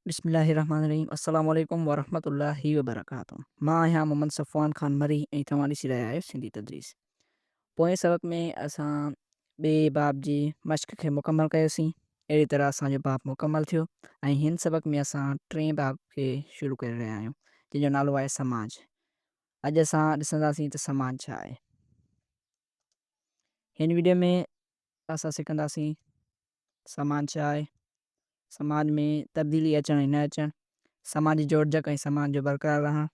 बिस्मिल्लाहिर्रहमानिर्रहीम अस्सलामु अलैकुम वरहमतुल्लाहि वबरकातुहू। मां आहियां मोहम्मद सफ़वान ख़ान मरी ऐं तव्हां ॾिसी रहिया आहियो सिंधी तदरीस। पोएं सबक़ में असां ॿिए बाब जी मश्क़ खे मुकमल कयोसीं। अहिड़ी तरह असांजो बाब मुकमल थियो ऐं हिन सबक़ में असां टें बाब खे शुरू करे रहिया आहियूं जंहिंजो नालो आहे समाज। अॼु असां ॾिसंदासीं त समाज छा आहे। हिन वीडियो में असां सिखंदासीं समाज छा आहे, समाज में तब्दीली अचण ऐं न अचणु, समाजी जोड़जक ऐं समाज जो बरक़रार रहणु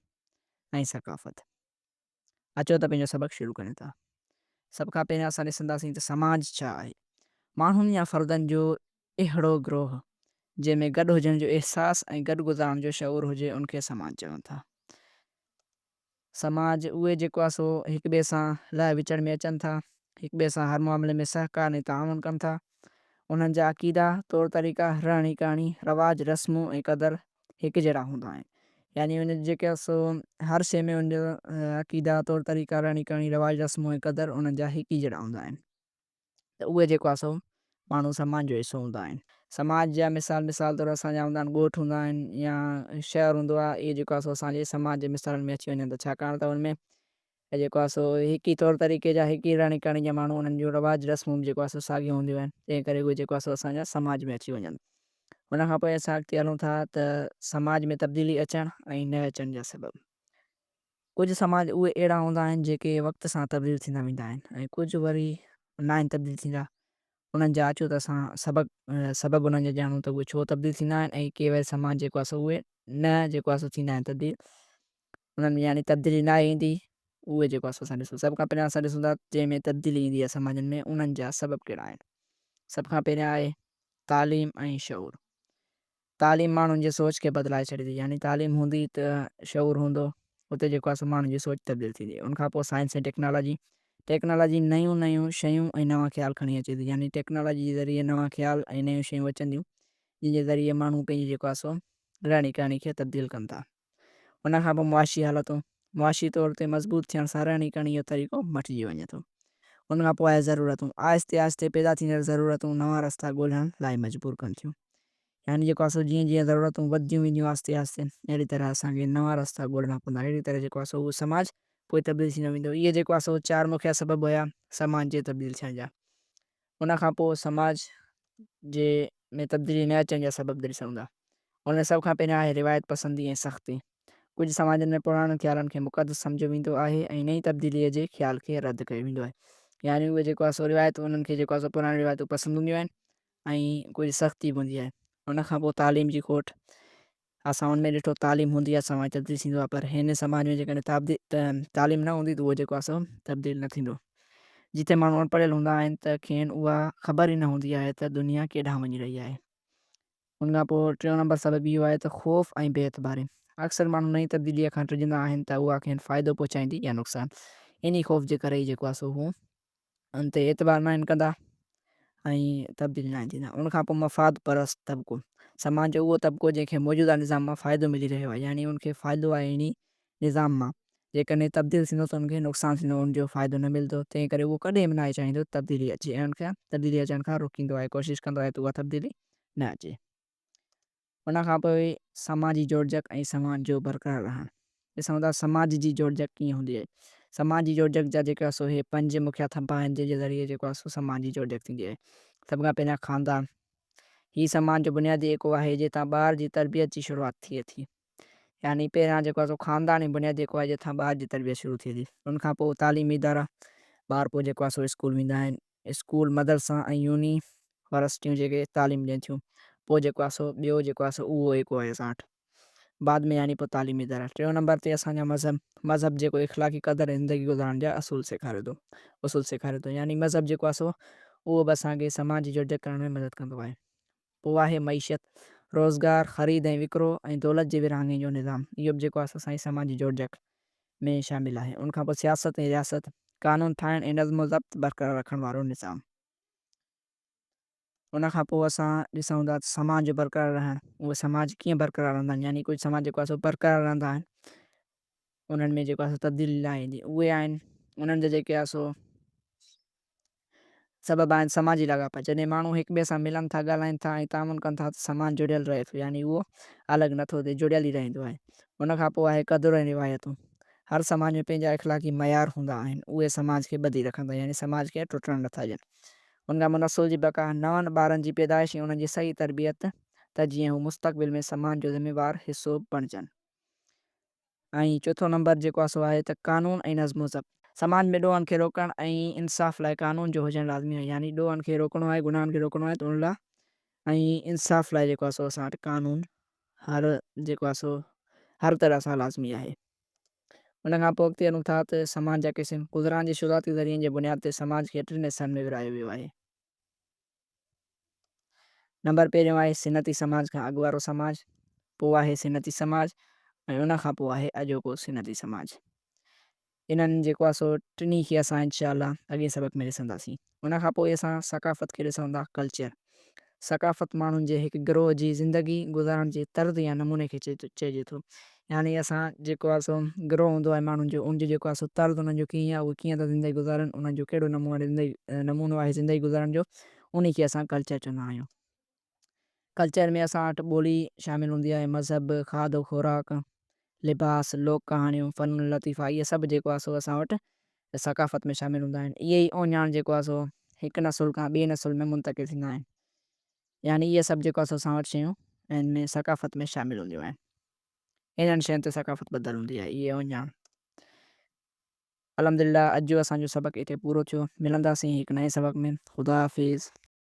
ऐं सक़ाफ़त। अचो त पंहिंजो सबक़ शुरू कयूं था। सभ खां पहिरियों असां ॾिसंदासीं त समाज छा आहे। माण्हुनि या फ़र्दनि जो अहिड़ो ग्रोह जंहिंमें गॾु हुजण जो अहसासु ऐं गॾु गुज़ारण जो शऊर हुजे उनखे समाज चवनि था। समाज उहे जेको आहे सो हिक ॿिए सां लह विचड़ में अचनि था, हिक ॿिए सां हर मामले में सहकार ऐं ताउन कनि था। उन्हनि जा अक़ीदा, तौर तरीक़ा, रहणी कहाणी, रवाज, रस्मूं ऐं क़दर हिकु जहिड़ा हूंदा आहिनि। यानी उन जेके आहे सो हर शइ में उनजो अक़ीदा, तौर तरीक़ा, रहणी कहाणी, रवाज, रस्मूं ऐं क़दर उन्हनि जा हिकु ई जहिड़ा हूंदा आहिनि। त उहे जेको आहे सो माण्हू समाज जो हिसो हूंदा आहिनि। समाज जा मिसाल तौर असांजा हूंदा आहिनि ॻोठ हूंदा आहिनि या शहर हूंदो आहे। इहे जेको आहे सो असांजे समाज जे मिसालनि में अची वञनि था, छाकाणि त उनमें जेको आहे सो हिकु ई तौर तरीक़े जा, हिकु ई रहणी कहाणी जा माण्हू, उन्हनि जो रवाज रस्मूं जेको आहे सो साॻियूं हूंदियूं आहिनि। तंहिं करे उहे जेको आहे सो असांजा समाज में अची वञनि। हुन खां पोइ असां अॻिते हलूं था त समाज में तब्दीली अचणु ऐं न अचण जा सबब। कुझु समाज उहे अहिड़ा हूंदा आहिनि जेके वक़्त सां तब्दील थींदा वेंदा आहिनि ऐं कुझु वरी न आहिनि तब्दील थींदा। उन्हनि जा अचो त असां सबबु उन्हनि जा ॼाणूं त उहे छो तब्दील थींदा आहिनि ऐं के वरी समाज जेको आहे सो उहे न जेको आहे सो थींदा आहिनि तब्दील। उन्हनि में यानी तब्दीली न ईंदी, उहे जेको आहे सो असां ॾिसूं। सभ खां पहिरियों असां ॾिसूं था जंहिंमें तब्दीली ईंदी आहे समाजनि में, उन्हनि जा सबब कहिड़ा आहिनि। सभ खां पहिरियों आहे तालीम ऐं शऊर। तालीम माण्हुनि जी सोच खे बदिलाए छॾींदी, यानी तालीम हूंदी त शऊर हूंदो, उते जेको आहे सो माण्हुनि जी सोच तब्दील थींदी। उनखां पोइ साइंस ऐं टेक्नोलॉजी नयूं नयूं शयूं ऐं नवां ख़्याल खणी अचे थी, यानी टेक्नोलॉजी जे ज़रिए नवां ख़्याल ऐं नयूं शयूं अचंदियूं जंहिंजे ज़रिए माण्हू पंहिंजी जेको आहे सो रहणी कहाणी खे तब्दील कनि था। उनखां पोइ मुआशी हालतूं, मुआशी तौर ते मज़बूत थियण सां रहणी कहाणी जो तरीक़ो मटिजी वञे थो। उनखां पोइ आहे ज़रूरतूं, आहिस्ते आहिस्ते पैदा थींदड़ ज़रूरतूं नवां रस्ता ॻोल्हण लाइ मजबूर कनि थियूं। यानी जेको आहे सो जीअं जीअं ज़रूरतूं वधंदियूं वेंदियूं आहिस्ते आहिस्ते, अहिड़ी तरह असांखे नवां रस्ता ॻोल्हणा पवंदा। अहिड़ी तरह जेको आहे सो उहो समाज पोइ तब्दील थींदो वेंदो। इहे जेको आहे सो 4 मुख्य सबब हुया समाज जे तब्दील थियण जा। उनखां पोइ समाज जे में तब्दीली न अचण जा सबब ॾिसूं था। उन सभ खां पहिरियों आहे रिवायत पसंदी ऐं सख़्ती। कुझु समाजनि में पुराणनि ख़्यालनि खे मुक़दस सम्झियो वेंदो आहे ऐं नई तब्दीलीअ जे ख़्याल खे रद्द कयो वेंदो आहे। यानी उहे जेको आहे सो रिवायतूं, उन्हनि खे जेको आहे सो पुराणी रिवायतूं पसंदि हूंदियूं आहिनि ऐं कुझु सख़्ती बि हूंदी आहे। उनखां पोइ तालीम जी खोट, असां उनमें ॾिठो तालीम हूंदी आहे समाज तब्दील थींदो आहे, पर हिन समाज में जेकॾहिं तालीम न हूंदी त उहो जेको आहे सो तब्दील न थींदो। जिते माण्हू अनपढ़ियल हूंदा आहिनि त खेनि उहा ख़बर ई न हूंदी आहे त दुनिया केॾांहुं वञी रही आहे। उनखां पोइ 3 नंबर सबब इहो आहे त ख़ौफ़ ऐं बेएतबारी। अक्सर माण्हू नई तब्दीलीअ खां टिजंदा आहिनि त उहा खेनि फ़ाइदो पहुचाईंदी या नुक़सानु। इन ख़ौफ़ जे करे ई जेको आहे सो हू उन ते एतबार न आहिनि कंदा ऐं तब्दील न आहिनि थींदा। उनखां पोइ मफ़ाद परस्त तबिको, समाज जो उहो तबिको जंहिंखे मौजूदा निज़ाम मां फ़ाइदो मिली रहियो आहे, यानी उनखे फ़ाइदो आहे इन निज़ाम मां। जेकॾहिं तब्दील थींदो त उनखे नुक़सानु थींदो, उनजो फ़ाइदो न मिलंदो। तंहिं करे उहो कॾहिं बि न चाहींदो तब्दीली अचे ऐं उनखां तब्दीली अचण खां रोकींदो आहे, कोशिशि कंदो आहे त उहा तब्दीली न अचे। उनखां पोइ समाजी जोड़जक ऐं समाज जो बरक़रार रहणु। ॾिसूं था समाज जी जोड़जक कीअं हूंदी आहे। समाज जी जोड़जक जा जेका सो इहे 5 मुख्य थंभा आहिनि जंहिंजे ज़रिए जेको आहे सो समाज जी जोड़जक थींदी आहे। सभ खां पहिरियों ख़ानदान। हीउ समाज जो बुनियादी एको आहे जितां ॿार जी तरबियत जी शुरूआति थिए थी। यानी पहिरियां जेको आहे सो ख़ानदान ई बुनियादी एको आहे जितां ॿार जी तरबियत शुरू थिए थी। उनखां पोइ तालीमी इदारा, ॿार पोइ जेको आहे सो स्कूल वेंदा आहिनि। स्कूल, मदरसा ऐं यूनिवर्सिटियूं जेके तालीम ॾियनि थियूं। पोइ जेको आहे सो ॿियो जेको आहे सो उहो एको आहे असां वटि बाद में, यानी पोइ तालीमी इदारा। 3 नंबर ते असांजा मज़हब जेको इख़लाक़ी क़दर ऐं ज़िंदगी गुज़ारण जा उसूल सेखारे थो। यानी मज़हब जेको आहे सो उहो बि असांखे समाज जी जोड़जक करण में मदद कंदो आहे। पोइ आहे मईशत, रोज़गार, ख़रीद ऐं विकिरो ऐं दौलत जे विरहाङे जो निज़ाम। इहो बि जेको आहे सो असांजी समाजी जोड़जक में शामिल आहे। उनखां पोइ सियासत ऐं रियासत, क़ानून ठाहिण ऐं नज़्म ज़ब्त बरक़रार रखण वारो निज़ाम। उनखां पोइ असां ॾिसूं था समाज जो बरक़रार रहणु, उहे समाज कीअं बरक़रार रहंदा आहिनि। यानी कुझु समाज जेको आहे सो बरक़रार रहंदा आहिनि, उन्हनि में जेको आहे सो तब्दीली न ईंदी। उहे आहिनि उन्हनि जा जेके आहे सो सबब आहिनि समाजी लाॻापा। जॾहिं माण्हू हिक ॿिए सां मिलनि था, ॻाल्हाइनि था ऐं तामुन कनि था त समाज जुड़ियल रहे थो, यानी उहो अलॻि नथो थिए, जुड़ियल ई रहंदो आहे। उन खां पोइ आहे क़दुरु ऐं रिवायतूं। हर समाज में पंहिंजा इख़लाक़ी मयार हूंदा आहिनि, उहे समाज खे ॿधी रखंदा, यानी समाज खे टुटणु नथा ॾियनि। उन खां पोइ नसुल जी बका, नवनि ॿारनि जी पैदाइश ऐं उन्हनि जी सही तरबियत, त जीअं हू मुस्तक़बिल में समाज जो ज़िमेवार हिसो बणिजनि। ऐं चोथों नंबर जेको आहे सो आहे त क़ानून ऐं नज़्मो ज़ब्त। समाज में ॾोहनि खे रोकणु ऐं इंसाफ़ लाइ क़ानून जो हुजणु लाज़मी आहे, यानी ॾोहनि खे रोकणो आहे, गुनाहनि खे रोकणो आहे, त उन लाइ ऐं इंसाफ़ लाइ जेको आहे सो असां वटि क़ानून जेको आहे सो हर तरह सां लाज़मी आहे। उन खां पोइ अॻिते हलूं था त समाज जा क़िस्म। गुज़रान जे शुरूआती ज़रियनि जे बुनियाद ते समाज खे 3 हिसनि में विरहायो वियो आहे। नंबर पहिरियों आहे सिनती समाज खां अॻु वारो समाज, पोइ आहे सिनती समाज ऐं उन खां पोइ आहे अॼोको सिनती समाज। इन्हनि जेको आहे सो टिनी खे असां इंशाअल्लाह अॻे सबक़ में ॾिसंदासीं। उन खां पोइ असां सकाफ़त खे ॾिसूं था, कल्चर। सकाफ़त माण्हुनि जे हिकु गिरोह जी ज़िंदगी गुज़ारण जे तर्ज़ या नमूने खे चइजे थो, यानी असां जेको आहे सो गिरोह हूंदो आहे माण्हुनि जो, उन जो जेको आहे सो तर्ज़ु उन्हनि जो कीअं आहे, उहे कीअं था ज़िंदगी गुज़ारनि, उन्हनि जो कहिड़ो नमूनो आहे ज़िंदगी गुज़ारण जो, उन खे असां कल्चर चवंदा आहियूं। कल्चर में असां वटि ॿोली शामिलु हूंदी आहे, मज़हब, खाधो खुराक, लिबास, लोक कहाणियूं, फ़न लतीफ़ा, इहे सभु जेको आहे सो असां वटि सकाफ़त में शामिलु हूंदा आहिनि। इहे ई ओञाण जेको आहे सो हिकु नसुल खां ॿिए नसुल में मुंतक़िल थींदा आहिनि, यानी इहे सभु जेको आहे सो असां वटि शयूं हिन में सकाफ़त में शामिलु हूंदियूं आहिनि। इन्हनि शयुनि ते सकाफ़त ॿधलु हूंदी आहे, इहे ओञाण। अल्हम्दुलिल्लाह, अॼु जो असांजो सबक़ हिते पूरो थियो। मिलंदासीं हिकु नए सबक़ में। ख़ुदा हाफ़िज़।